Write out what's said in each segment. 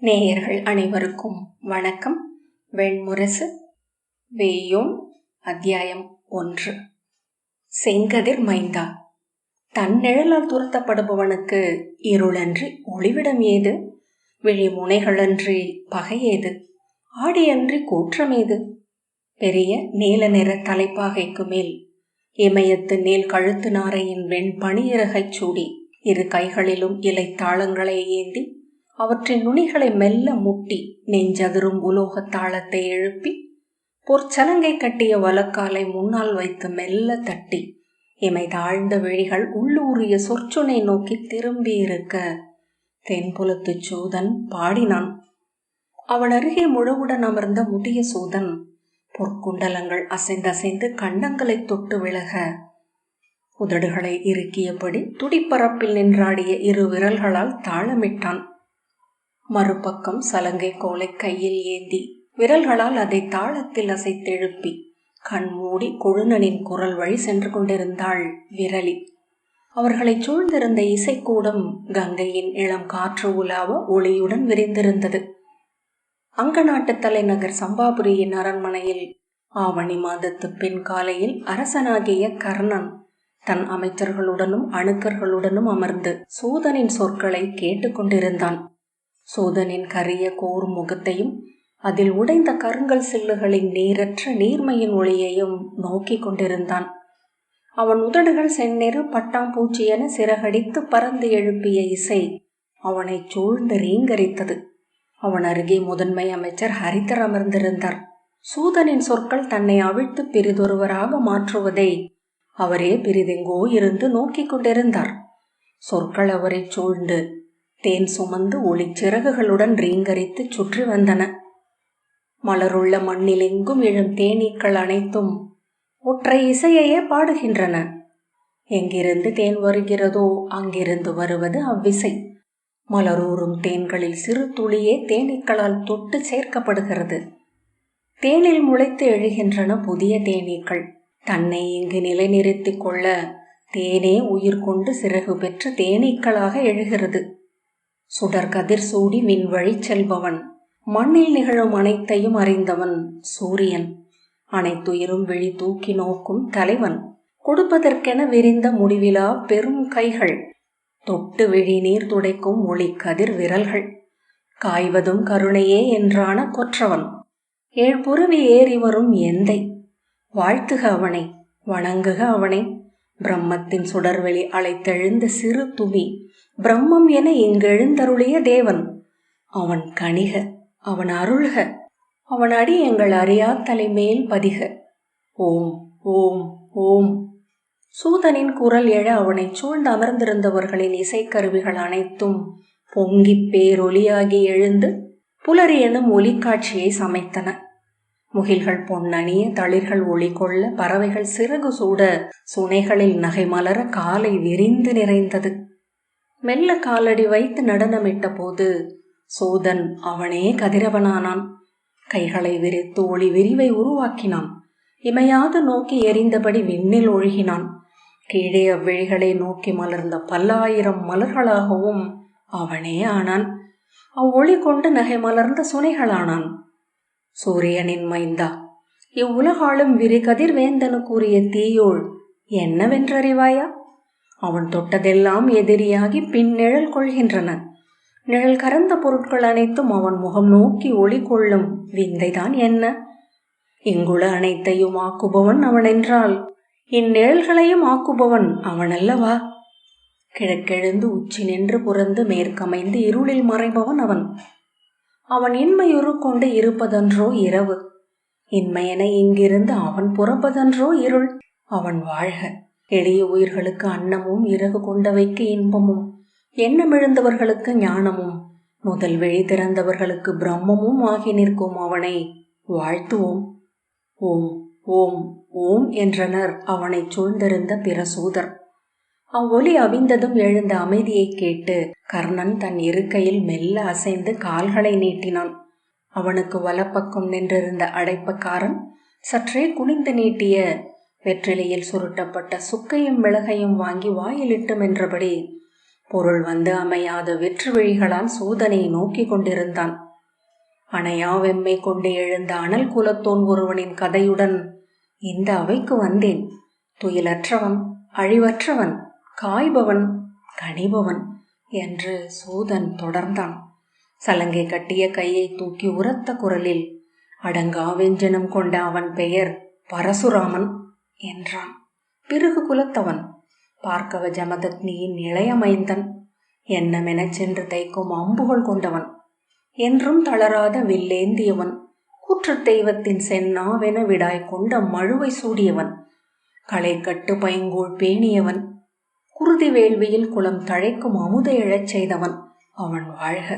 நேயர்கள் அனைவருக்கும் வணக்கம். வெண்முரசு வேயோன் அத்தியாயம் 1. செங்கதிர் மைந்தா. தன் நிழலால் துரத்தப்படுபவனுக்கு இருளன்றி ஒளிவிடம் ஏது? விழிமுனைகளன்றி பகையேது? ஆடியன்றி கூற்றமேது? பெரிய நீல நிற தலைப்பாகைக்கு மேல் இமயத்து நீல் கழுத்து நாரையின் வெண் பனியிறகைச் சூடி இரு கைகளிலும் இலை தாளங்களை ஏந்தி அவற்றின் நுனிகளை மெல்ல முட்டி நெஞ்சதிரும் உலோகத் தாளத்தை எழுப்பி பொற்சலங்கை கட்டிய வலக்காலை முன்னால் வைத்து மெல்ல தட்டி இமை தாழ்ந்த விழிகள் உள்ளூரிய சொற்சுனை நோக்கி திரும்பி இருக்க தென்புலத்து சூதன் பாடினான். அவன் அருகே முழவுடன் அமர்ந்த முதிய சூதன் பொற்குண்டலங்கள் அசைந்தசைந்து கண்டங்களை தொட்டு விலக உதடுகளை இறுக்கியபடி துடிப்பரப்பில் நின்றாடிய இரு விரல்களால் தாளமிட்டான். மறுபக்கம் சலங்கை கோலை கையில் ஏந்தி விரல்களால் அதை தாளத்தில் அசைத்தெழுப்பி கண்மூடி கொழுநனின் குரல் வழி சென்று கொண்டிருந்தாள் விரலி. அவர்களை சூழ்ந்திருந்த இசைக்கூடம் கங்கையின் இளம் காற்று உலாவ ஒளியுடன் விரிந்திருந்தது. அங்க நாட்டு தலைநகர் சம்பாபுரியின் அரண்மனையில் ஆவணி மாதத்து பின் காலையில் அரசனாகிய கர்ணன் தன் அமைச்சர்களுடனும் அணுக்கர்களுடனும் அமர்ந்து சூதனின் சொற்களை கேட்டுக்கொண்டிருந்தான். சூதனின் கரிய கோர் முகத்தையும் அதில் உடைந்த கருங்கல் சில்லுகளின் நீரற்ற நீர்மையின் ஒளியையும் நோக்கி கொண்டிருந்தான். அவன் உதடுகள் செந்நெரு பட்டாம்பூச்சி என சிறகடித்து பறந்து எழுப்பிய இசை அவனை சூழ்ந்து ரீங்கரித்தது. அவன் அருகே முதன்மை அமைச்சர் ஹரிதர் அமர்ந்திருந்தார். சூதனின் சொற்கள் தன்னை அவிழ்த்து பிரிதொருவராக மாற்றுவதை அவரே பிரிதெங்கோ இருந்து நோக்கி கொண்டிருந்தார். சொற்கள் அவரை சூழ்ந்து தேன் சுமந்து ஒளிச்சிறகுகளுடன் ரீங்கரித்து சுற்றி வந்தன. மலருள்ள மண்ணிலெங்கும் எழும் தேனீக்கள் அனைத்தும் ஒற்றை இசையையே பாடுகின்றன. எங்கிருந்து தேன் வருகிறதோ அங்கிருந்து வருவது அவ்விசை. மலரூறும் தேன்களில் சிறு துளியே தேனீக்களால் தொட்டு சேர்க்கப்படுகிறது. தேனில் முளைத்து எழுகின்றன புதிய தேனீக்கள். தன்னை இங்கு நிலைநிறுத்திக் கொள்ள தேனே உயிர் கொண்டு சிறகு பெற்ற தேனீக்களாக எழுகிறது. சுடர் கதிர் சூடி விண்வழி செல்பவன், மண்ணில் நிகழும் அனைத்தையும் அறிந்தவன் சூரியன், அனைத்துயிரும் விழி தூக்கி நோக்கும் தலைவன், கொடுப்பதற்கென விரிந்த முடிவிலா பெரும் கைகள், தொட்டு விழி நீர் துடைக்கும் ஒளி கதிர் விரல்கள், காய்வதும் கருணையே என்றான கொற்றவன், ஏழ்புறவி ஏறி வரும் எந்தை. வாழ்த்துக அவனை, வணங்குக அவனை. பிரம்மத்தின் சுடர்வெளி அலைத்தெழுந்த சிறு துமி பிரம்மம் என இங்கெழுந்தருளிய தேவன். அவன் கணிக, அவன் அருள்க, அவன் அடி எங்கள் அறியா தலைமேல் பதிக. ஓம் ஓம் ஓம். சூதனின் குரல் எழ அவனை சூழ்ந்து அமர்ந்திருந்தவர்களின் இசைக்கருவிகள் அனைத்தும் பொங்கி பேரொலியாகி எழுந்து புலரி எனும் ஒலிக்காட்சியை சமைத்தன. முகில்கள் பொன்னணிய, தளிர்கள் ஒளி கொள்ள, பறவைகள் சிறகு சூட, சுனைகளில் நகை மலர காலை விரிந்து நிறைந்தது. மெல்ல காலடி வைத்து நடனமிட்ட போது சூதன் அவனே கதிரவனானான். கைகளை விரித்து ஒளி விரிவை உருவாக்கினான். இமையாது நோக்கி எரிந்தபடி விண்ணில் ஒழுகினான். கீழே அவ்விழிகளை நோக்கி மலர்ந்த பல்லாயிரம் மலர்களாகவும் அவனே ஆனான். அவ்வொளி கொண்டு நகை மலர்ந்த சுனைகளானான். சூரியனின் மைந்தா, இவ்வுலகாளும் விரிகதிர் வேந்தனு கூறிய தீயோள் என்னவென்றறிவாயா? அவன் தொட்டதெல்லாம் எதிரியாகி பின் நிழல் கொள்கின்றன. நிழல் கறந்த பொருட்கள் அனைத்தும் அவன் முகம் நோக்கி ஒளி கொள்ளும் விந்தைதான் என்ன? இங்குள்ள அனைத்தையும் ஆக்குபவன் அவனென்றால் இந்நிழல்களையும் ஆக்குபவன் அவனல்லவா? கிழக்கெழுந்து உச்சி நின்று புறந்து மேற்கமைந்து இருளில் மறைபவன் அவன். அவன் இன்மையுறு கொண்டு இருப்பதன்றோ இரவு? இன்மையென இங்கிருந்து அவன் புறப்பதன்றோ இருள்? அவன் வாழ்க. எளிய உயிர்களுக்கு அன்னமும் இறகு கொண்டவைக்கு இன்பமும், எண்ணமிழந்தவர்களுக்கு ஞானமும், முதல் விழி திறந்தவர்களுக்கு பிரம்மமும் ஆகி நிற்கும் அவனை வாழ்த்துவோம். ஓம் ஓம் ஓம் என்றனர் அவனை சூழ்ந்திருந்த பிற சூதர். அவ்வொலி அவிந்ததும் எழுந்த அமைதியை கேட்டு கர்ணன் தன் இருக்கையில் மெல்ல அசைந்து கால்களை நீட்டினான். அவனுக்கு வலப்பக்கம் நின்றிருந்த அடைப்பக்காரன் சற்றே குனிந்து நீட்டிய வெற்றிலையில் சுருட்டப்பட்ட சுக்கையும் மிளகையும் வாங்கி வாயிலிட்டு மென்றபடி பொருள் வந்து அமையாத வெற்று வழிகளால் சூதனை நோக்கி கொண்டிருந்தான். அணையா வெம்மை கொண்டு எழுந்த அனல் குலத்தோன் ஒருவனின் கதையுடன் இந்த அவைக்கு வந்தேன். துயிலற்றவன், அழிவற்றவன், காய்பவன், கனிபவன் என்று சூதன் தொடர்ந்தான். சலங்கை கட்டிய கையை தூக்கி உரத்த குரலில் அடங்கா வெஞ்சனம் கொண்ட அவன் பெயர் பரசுராமன் என்றான். பிறகு குலத்தவன், பார்க்கவ ஜமதக்னியின் இளைய மைந்தன், எண்ணமெனச் சென்று தைக்கும் அம்புகள் கொண்டவன், என்றும் தளராத வில்லேந்தியவன், கூற்று தெய்வத்தின் சென்னாவென விடாய் கொண்ட மழுவை சூடியவன், களை கட்டு பைங்கூழ் பேணியவன், குருதி வேள்வியில் குளம் தழைக்கும் அமுத எழச் செய்தவன், அவன் வாழ்க.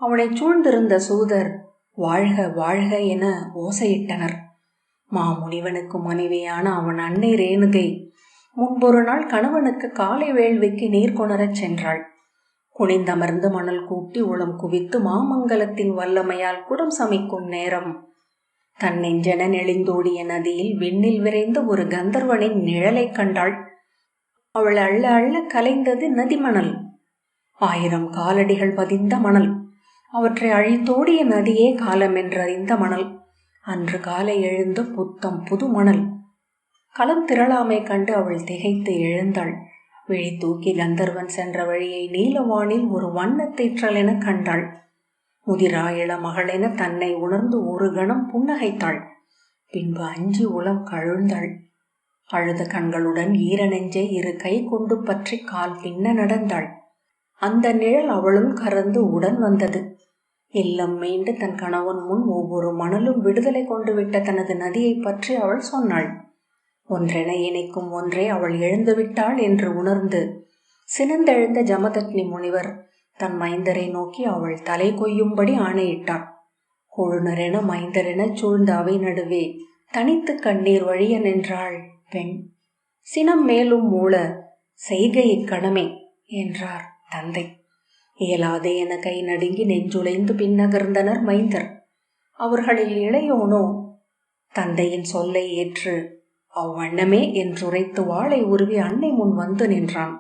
அவனைச் சூழ்ந்திருந்த சூதர் வாழ்க வாழ்க என ஓசையிட்டனர். மாமுனிவனுக்கு மனைவியான அவன் அன்னை ரேணுகை முன்பொரு நாள் கணவனுக்கு காலை வேள்விக்கு நீர் கொணரச் சென்றாள். குனிந்தமர்ந்து மணல் கூட்டி உளம் குவித்து மாமங்கலத்தின் வல்லமையால் குடம் சமைக்கும் நேரம் தன் நெஞ்சென நெளிந்தோடிய நதியில் விண்ணில் விரைந்த ஒரு கந்தர்வனின் நிழலை கண்டாள். அவள் அள்ள அள்ள கலைந்தது நதிமணல். 1000 காலடிகள் பதிந்த மணல். அவற்றை அழித்தோடிய நதியே காலம் என்றறிந்த மணல். அன்று காலை எழுந்த புத்தம் புது மணல். களம் திரளாமை கண்டு அவள் திகைத்து எழுந்தாள். விழி தூக்கி கந்தர்வன் சென்ற வழியை நீலவானில் ஒரு வண்ணத்தீற்றல் என கண்டாள். முதிராயிள மகளென தன்னை உணர்ந்து ஒரு கணம் புன்னகைத்தாள். பின்பு அஞ்சி உளம் கழுந்தாள். அழுத கண்களுடன் ஈர நெஞ்சை இரு கை கொண்டு பற்றி கால் பின்ன நடந்தாள். அந்த நிழல் அவளும் கறந்து உடன் வந்தது. இல்லம் மீண்டு தன் கணவன் முன் ஒவ்வொரு மணலும் விடுதலை கொண்டு விட்ட தனது நதியை பற்றி அவள் சொன்னாள். ஒன்றென இணைக்கும் ஒன்றை அவள் எழுந்துவிட்டாள் என்று உணர்ந்து சினந்தெழுந்த ஜமதக்னி முனிவர் தன் மைந்தரை நோக்கி அவள் தலை கொய்யும்படி ஆணையிட்டார். கொழுனரென மைந்தரென சூழ்ந்த அவை நடுவே தனித்து கண்ணீர் வழிய நின்றாள் பெண். சினம் மேலும் மூள செய்கை இக்கணமே என்றார் தந்தை. இயலாதே என கை நடுங்கி நெஞ்சுளைந்து பின்னகர்ந்தனர் மைந்தர். அவர்களில் இளையோனோ தந்தையின் சொல்லை ஏற்று அவ்வண்ணமே என்றுரைத்து வாளை உருவி அன்னை முன் வந்து நின்றான்.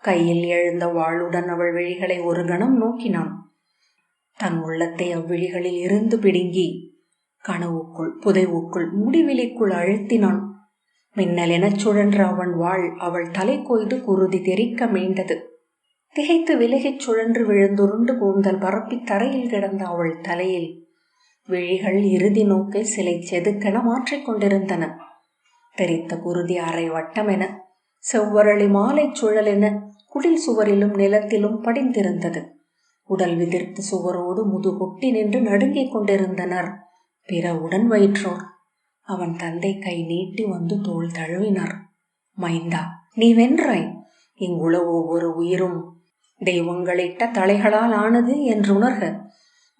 கையில் எழுந்த வாளுடன் அவள் விழிகளை ஒரு கணம் நோக்கினான். தன் உள்ளத்தை அவ்விழிகளில் இருந்து பிடுங்கி கனவுக்குள் புதைவுக்குள் முடிவிலிக்குள் அழுத்தினான். மின்னலெனச் சுழன்ற அவன் வாள் அவள் தலை கொய்து குருதி தெரிக்க மீண்டது. திகைத்து விலகிச் சுழன்று விழுந்துருண்டு கூந்தல் பரப்பி தரையில் கிடந்த அவள் தலையில் விழிகள் இறுதி நோக்கை சிலை செதுக்கென மாற்றிக்கொண்டிருந்தன. தெரித்த குருதி அரை வட்டமென செவ்வரளி மாலை சுழலென குடில் சுவரிலும் நிலத்திலும் படிந்திருந்தது. உடல் விதிர்த்து சுவரோடு முதுகொட்டி நின்று நடுங்கிக் கொண்டிருந்தனர் பிற உடன் வயிற்றோர். அவன் தந்தை கை நீட்டி வந்து தோள் தழுவினார். மைந்தா, நீ வென்றாய். இங்குள்ள ஒவ்வொரு உயிரும் தெய்வங்களிட்ட தலைகளால் ஆனது என்று உணர்க.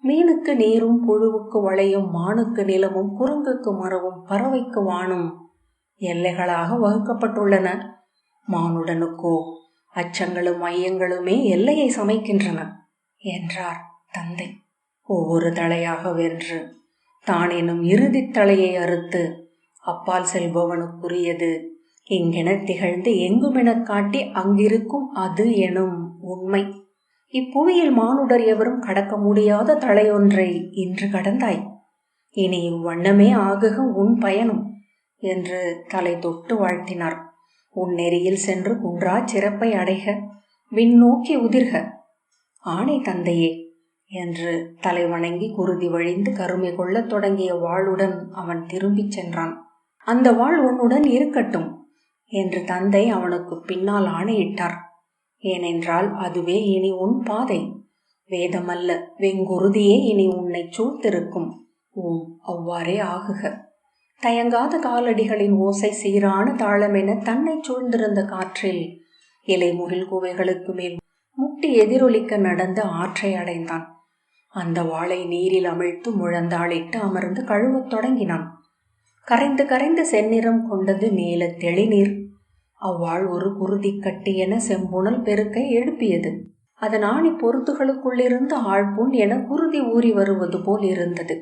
மீனுக்கு நீரும் புழுவுக்கு வளையும் மானுக்கு நிலமும் குரங்குக்கு மரவும் பறவைக்கு வானும் எல்லைகளாக வகுக்கப்பட்டுள்ளன. மானுடனுக்கோ அச்சங்களும் மையங்களுமே எல்லையை சமைக்கின்றன என்றார் தந்தை. ஒவ்வொரு தலையாக வென்று தான் எனும் இறுதி தலையை அறுத்து அப்பால் செல்பவனுக்குரியது இங்கென திகழ்ந்து எங்குமெனக் காட்டி அங்கிருக்கும் அது எனும் உண்மை. இப்புவியில் மானுடர் எவரும் கடக்க முடியாத தலையொன்றை இன்று கடந்தாய். இனி இவ்வண்ணமே ஆகுக உன் பயனும் என்று தலை தொட்டு வாழ்த்தினார். உன் நெறியில் சென்று குன்றா சிறப்பை அடைக, விண்ணோக்கி உதிர்க. ஆணை தந்தையே என்று தலை வணங்கி குருதி வழிந்து கருமை கொள்ளத் தொடங்கிய வாளுடன் அவன் திரும்பிச் சென்றான். அந்த வாள் உன்னுடன் இருக்கட்டும் என்று தந்தை அவனுக்கு பின்னால் ஆணையிட்டார். ஏனென்றால் அதுவே இனி உன் பாதை. வேதமல்ல, வெங்குருதியே இனி உன்னை சூழ்த்திருக்கும். அவ்வாறே ஆகுக. தயங்காத காலடிகளின் ஓசை சீரான தாளமென தன்னை சூழ்ந்திருந்த காற்றில் இலை முகில் குவைகளுக்கு மேல் முட்டி எதிரொலிக்க நடந்து ஆற்றை அடைந்தான். அந்த வாளை நீரில் அமிழ்த்து முழந்தாளிட்டு அமர்ந்து கழுவத் தொடங்கினான். கரைந்து கரைந்து செந்நிறம் கொண்டது நீல தெளிநீர். அவ்வாள் ஒரு குருதி கட்டி என செம்புணல் பெருக்கை எழுப்பியது. அதன் ஆணி பொருத்துகளுக்குள்ளிருந்து ஆழ்புண் என குருதி ஊறி வருவது போல் இருந்தது.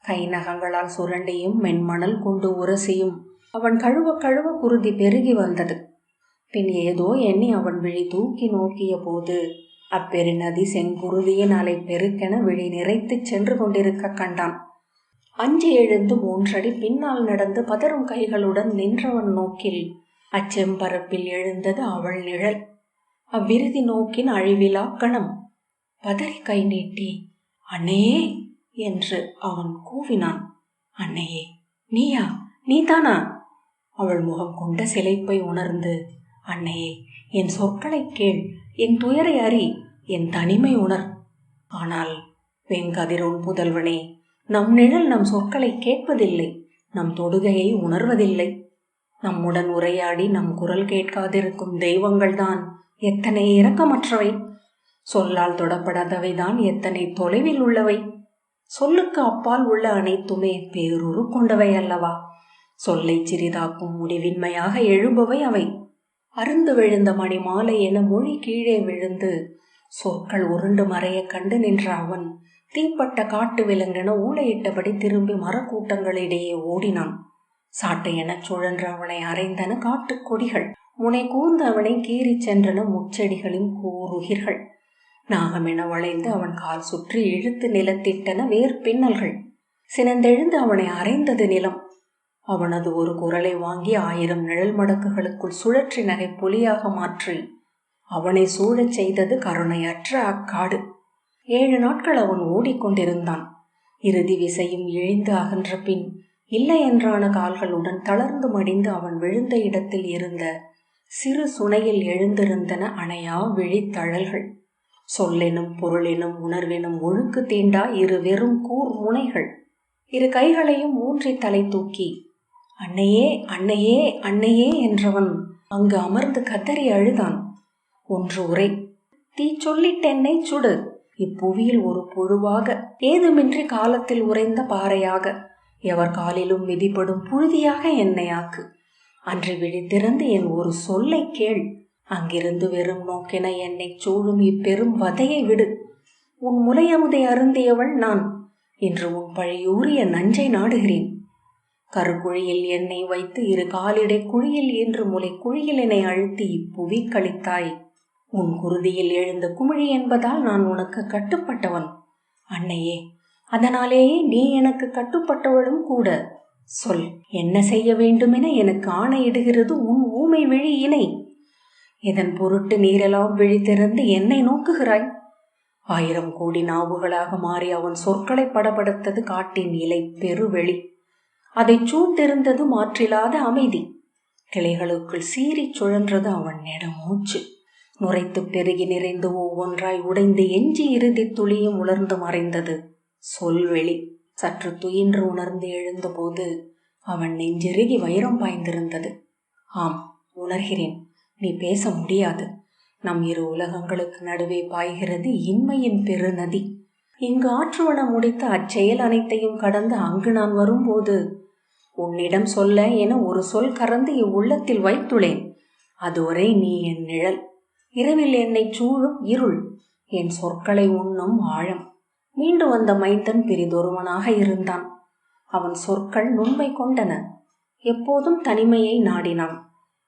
கை நகங்களால் சுரண்டியும் மென்மணல் கொண்டு உரசியும் அவன் கழுவ கழுவ குருதி பெருகி வந்தது. பின் ஏதோ எண்ணி அவன் விழி தூக்கி நோக்கிய போது அப்பெருநதி செங்குருதியின் அலை பெருக்கென விழி நிறைத்து சென்று கொண்டிருக்க கண்டான். அஞ்சி எழுந்து 3 அடி பின்னால் நடந்து பதறும் கைகளுடன் நின்றவன் நோக்கில் அச்செம்பரப்பில் எழுந்தது அவள் நிழல். அவ்விருதி நோக்கின் அழிவிலா கணம். பதறி கை நீட்டி அன்னையே என்று அவன் கூவினான். அன்னையே, நீயா? நீதானா? அவள் முகம் கொண்ட சிலைப்பை உணர்ந்து, அன்னையே, என் சொற்களை கேள், என் துயரை அறி, என் தனிமை உணர். ஆனால் வெங்கதிரோன் புதல்வனே, நம் நிழல் நம் சொற்களை கேட்பதில்லை, நம் தொடுகையை உணர்வதில்லை. நம்முடன் உரையாடி நம் குரல் கேட்காதிருக்கும் தெய்வங்கள்தான் எத்தனை இரக்கமற்றவை. சொல்லால் தொடப்படாதவைதான் எத்தனை தொலைவில் உள்ளவை. சொல்லுக்கு அப்பால் உள்ள அனைத்துமே பேருரு கொண்டவை அல்லவா? சொல்லை சிறிதாக்கும் முடிவின்மையாக எழுபவை அவை. அருந்து விழுந்த மணி மாலை என மொழி கீழே விழுந்து சொற்கள் உருண்டு மறைய கண்டு நின்ற அவன் தீப்பட்ட காட்டு விலங்கென ஊளையிட்டபடி திரும்பி மரக்கூட்டங்களிடையே ஓடினான். சாட்டை எனச் சுழன்று அவனை அரைந்தன காட்டுக் கொடிகள். முனை கூர்ந்து அவனை கீறி சென்றன முச்செடிகளின் கூருகிர்கள். நாகமென வளைந்து அவன் கால் சுற்றி இழுத்து நிலத்திட்டன வேர் பின்னல்கள். சினந்தெழுந்து அவனை அரைந்தது நிலம். அவனது ஒரு குரலை வாங்கி 1000 நிழல் மடக்குகளுக்குள் சுழற்றி நகை புலியாக மாற்றி அவனை சூழச் செய்தது கருணையற்ற அக்காடு. 7 நாட்கள் அவன் ஓடிக்கொண்டிருந்தான். இறுதி விசையும் இழிந்து அகன்ற பின் இல்லை என்றான கால்களுடன் தளர்ந்து மடிந்து அவன் விழுந்த இடத்தில் இருந்த சிறு சுனையில் எழுந்திருந்தன அணையா விழித்தழல்கள். சொல்லெனும் பொருளெனும் உணர்வெனும் ஒழுக்கு தீண்டா 2 வெறும் கூர் முனைகள். 2 கைகளையும் ஊன்றி தலை தூக்கி அன்னையே, அன்னையே, அன்னையே என்றவன் அங்கு அமர்ந்து கதறி அழுதான். ஒன்று உரை: தீ சொல்லிட்டென்னை சுடு, இப்புவியில் ஒரு புழுவாக, ஏதுமின்றி காலத்தில் உறைந்த பாறையாக, எவர் காலிலும் மிதிப்படும் புழுதியாக என்னை ஆக்கு. அன்று விழித்திறந்து என் ஒரு சொல்லை கேள். அங்கிருந்து வெறும் நோக்கென என்னை சூழும் இப்பெரும் வதையை விடு. உன் முலையமுதை அருந்தியவள் நான். இன்று உன் பழியூறிய நஞ்சை நாடுகிறேன். கருக்குழியில் என்னை வைத்து 2 காலிடை குழியில் இன்று முலை குழியில் என்னை அழுத்தி இப்புவி கழித்தாய். உன் குருதியில் எழுந்த குமிழி என்பதால் நான் உனக்கு கட்டுப்பட்டவன். அன்னையே, அதனாலேயே நீ எனக்கு கட்டுப்பட்டவளும் கூட. சொல், என்ன செய்ய வேண்டுமென எனக்கு ஆணையிடுகிறது உன் ஊமை விழி இணை. இதன் பொருட்டு நீரெல்லாம் விழித்திறந்து என்னை நோக்குகிறாய். 1000 கோடி நாவுகளாக மாறி அவன் சொற்களை படபடுத்தது காட்டின் இலை பெருவெளி. அதை சூழ்ந்திருந்தது மாற்றில்லாத அமைதி. கிளைகளுக்குள் சீறி சுழன்றது அவன் நெடுமூச்சு. நுரைத்து பெருகி நிறைந்து ஒவ்வொன்றாய் உடைந்து எஞ்சி இறுதி துளியும் உலர்ந்து மறைந்தது சொல்வெளி. சற்று துயின்று உணர்ந்து எழுந்தபோது அவன் நெஞ்சிறுகி வைரம் பாய்ந்திருந்தது. ஆம், உணர்கிறேன், நீ பேச முடியாது. நம் 2 உலகங்களுக்கு நடுவே பாய்கிறது இன்மையின் பெருநதி. இங்கு ஆற்றுவன முடித்த அச்செயல் அனைத்தையும் கடந்து அங்கு நான் வரும்போது உன்னிடம் சொல்ல என ஒரு சொல் கறந்து இவ்வுள்ளத்தில் வைத்துளேன். அதுவரை நீ என் நிழல், இரவில் என்னை சூழும் இருள், என் சொற்களை உண்ணும் ஆழம். மீண்டு வந்த மைந்தன் பிரிதொருவனாக இருந்தான். அவன் சொற்கள் நுண்மை கொண்டன. எப்போதும் தனிமையை நாடினான்.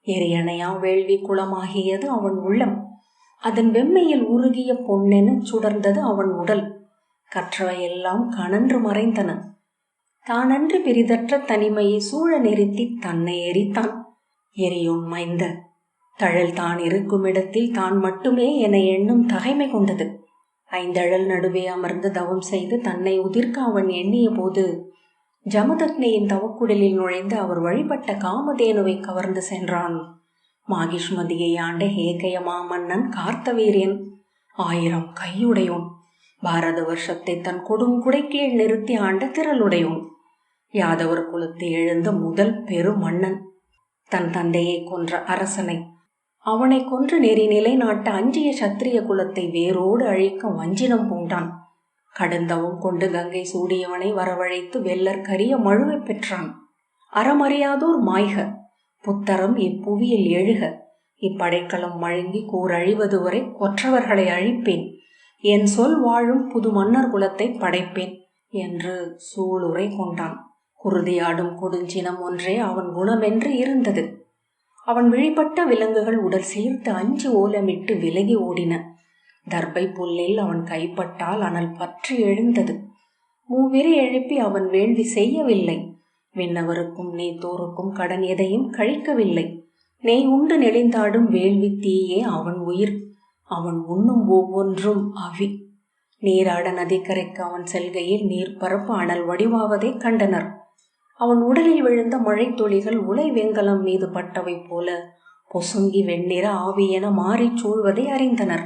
எரியணையா வேள்வி குளமாகியது அவன் உள்ளம். அதன் வெம்மையில் உருகிய பொன்னென சுடர்ந்தது அவன் உடல். கற்றவையெல்லாம் கனன்று மறைந்தன. தானன்று பிரிதற்ற தனிமையை சூழ நிறுத்தி தன்னை எரித்தான். எரியோன் மைந்த தழல் தான் இருக்கும் இடத்தில் தான் மட்டுமே என எண்ணும் தகைமை கொண்டது. 5 அழல் நடுவே அமர்ந்து தவம் செய்து தன்னை உதிர்க்க அவன் எண்ணிய போது ஜமதக்னியின் தவக்குடலில் நுழைந்து அவர் வழிபட்ட காமதேனுவை கவர்ந்து சென்றான். மாகிஷ்மதியை ஆண்ட ஹேகய மாமன்னன் கார்த்தவீரியன் 1000 கையுடையோன். பாரத வருஷத்தை தன் கொடுங்குடை கீழ் நிறுத்தி ஆண்ட திரளுடையோன். யாதவர் குலத்தை எழுந்த முதல் பெரு மன்னன். தன் தந்தையை கொன்ற அரசனை, அவனை கொன்று நெறி நிலைநாட்ட அஞ்சிய சத்திரிய குலத்தை வேரோடு அழிக்க வஞ்சினம் பூண்டான். கடுந்தவம் கொண்டு கங்கை சூடியவனை வரவழைத்து வெள்ளர் கரிய மழுவை பெற்றான். அறமறியாதோர் மாய்க, புத்தரம் இப்புவியில் எழுக, இப்படைக்களம் மழுங்கி கூறழிவது வரை கொற்றவர்களை அழிப்பேன், என் சொல் வாழும் புது மன்னர் குலத்தை படைப்பேன் என்று சூளுரை கொண்டான். குருதியாடும் கொடுஞ்சினம் ஒன்றே அவன் குணமென்று இருந்தது. அவன் விழிப்பட்ட விலங்குகள் உடல் சீர்த்து அஞ்சு ஓலமிட்டு விலகி ஓடின. தர்பை புல்லில் அவன் கைப்பட்டால் அனல் பற்றி எழுந்தது. மூவிரி எழுப்பி அவன் வேள்வி செய்யவில்லை. விண்ணவருக்கும் நீத்தோருக்கும் கடன் எதையும் கழிக்கவில்லை. நெய் உண்டு நெளிந்தாடும் வேள்வி தீயே அவன் உயிர். அவன் உண்ணும் ஒவ்வொன்றும் அவி. நீராட நதிக்கரைக்கு அவன் செல்கையில் நீர்பரப்பு அனல் வடிவாவதை கண்டனர். அவன் உடலில் விழுந்த மழை துளிகள் உலை வெங்கலம் மீது பட்டவை போல பொசுங்கி வெண்ணிற ஆவியென மாறிச் சூழ்வதை அறிந்தனர்.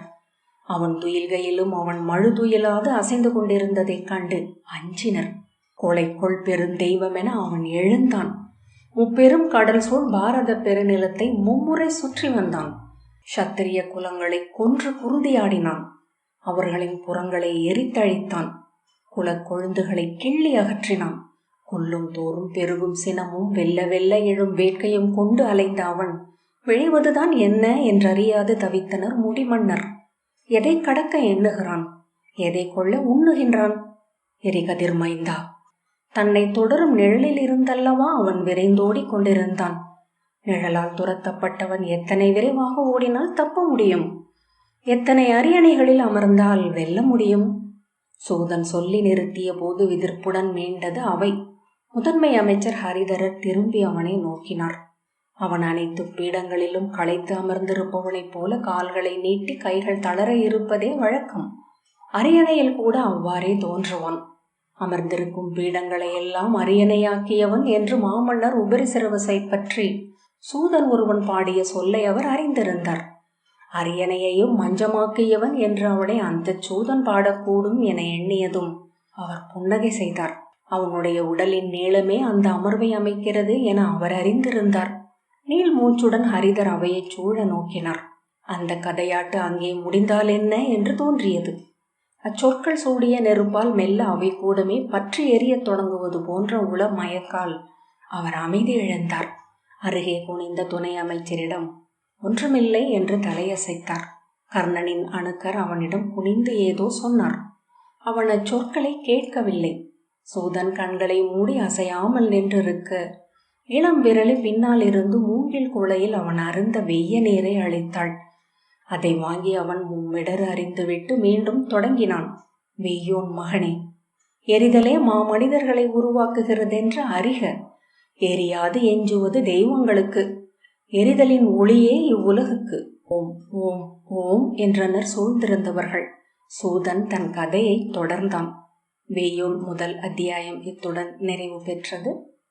அவன் துயில்கையிலும் அவன் மழுதுயிலாது அசைந்து கொண்டிருந்ததைக் கண்டு அஞ்சினர். கொலைக்கொள் பெருந்தெய்வமென அவன் எழுந்தான். முப்பெரும் கடல் சூழ் பாரத பெருநிலத்தை மும்முறை சுற்றி வந்தான். சத்திரிய குலங்களை கொன்று குருதியாடினான். அவர்களின் புறங்களை எரித்தழித்தான். குலக்கொழுந்துகளை கிள்ளி அகற்றினான். கொல்லும் தோறும் பெருகும் சினமும் வெல்ல வெல்ல எழும் வேட்கையும் கொண்டு அலைந்த அவன் விழைவதுதான் என்ன என்றறியாது தவித்தனர் முடிமன்னர். எதை கடக்க எண்ணுகிறான்? எதை கொள்ள உண்ணுகின்றான்? எரிகதிர் மைந்தா, தன்னை தொடரும் நிழலில் இருந்தல்லவா அவன் விரைந்தோடி கொண்டிருந்தான். நிழலால் துரத்தப்பட்டவன் எத்தனை விரைவாக ஓடினால் தப்ப முடியும்? எத்தனை அரியணைகளில் அமர்ந்தால் வெல்ல முடியும்? சூதன் சொல்லி நிறுத்திய போது விதிர்ப்புடன் மீண்டது அவை. முதன்மை அமைச்சர் ஹரிதரர் திரும்பி அவனை நோக்கினார். அவன் அனைத்து பீடங்களிலும் களைத்து அமர்ந்திருப்பவனைப் போல கால்களை நீட்டி கைகள் தளர இருப்பதே வழக்கம். அரியணையில் கூட அவ்வாறே தோன்றுவான். அமர்ந்திருக்கும் பீடங்களை எல்லாம் அரியணையாக்கியவன் என்று மாமன்னர் உபரிசிரவசை பற்றி சூதன் ஒருவன் பாடிய சொல்லை அவர் அறிந்திருந்தார். அரியணையையும் மஞ்சமாக்கியவன் என்று அவனை அந்த சூதன் பாடக்கூடும் என எண்ணியதும் அவர் புன்னகை செய்தார். அவனுடைய உடலின் நீளமே அந்த அமர்வை அமைக்கிறது என அவர் அறிந்திருந்தார். நீள் மூச்சுடன் ஹரிதர் அவையை சூழ நோக்கினார். அந்த கதையாட்டு அங்கே முடிந்தால் என்ன என்று தோன்றியது. அச்சொற்கள் சூடிய நெருப்பால் மெல்ல அவை கூடமே பற்றி எரிய தொடங்குவது போன்ற உள மயக்கால் அவர் அமைதி இழந்தார். அருகே குனிந்த துணை அமைச்சரிடம் ஒன்றுமில்லை என்று தலையசைத்தார். கர்ணனின் அணுக்கர் அவனிடம் குனிந்து ஏதோ சொன்னார். அவன் அச்சொற்களை கேட்கவில்லை. சூதன் கண்களை மூடி அசையாமல் நின்றிருக்க இளம் விரலி பின்னால் இருந்து மூங்கில் குழையில் அவன் அருந்த வெய்ய நீரை அளித்தாள். அதை வாங்கி அவன் மும்மிடர் அறிந்துவிட்டு மீண்டும் தொடங்கினான். வெய்யோன் மகனே, எரிதலே மாமனிதர்களை உருவாக்குகிறதென்று அறிக. எரியாது எஞ்சுவது தெய்வங்களுக்கு. எரிதலின் ஒளியே இவ்வுலகுக்கு. ஓம் ஓம் ஓம் என்றனர் சூழ்ந்திருந்தவர்கள். சூதன் தன் கதையை தொடர்ந்தான். வெய்யோன் முதல் அத்தியாயம் இத்துடன் நிறைவு பெற்றது.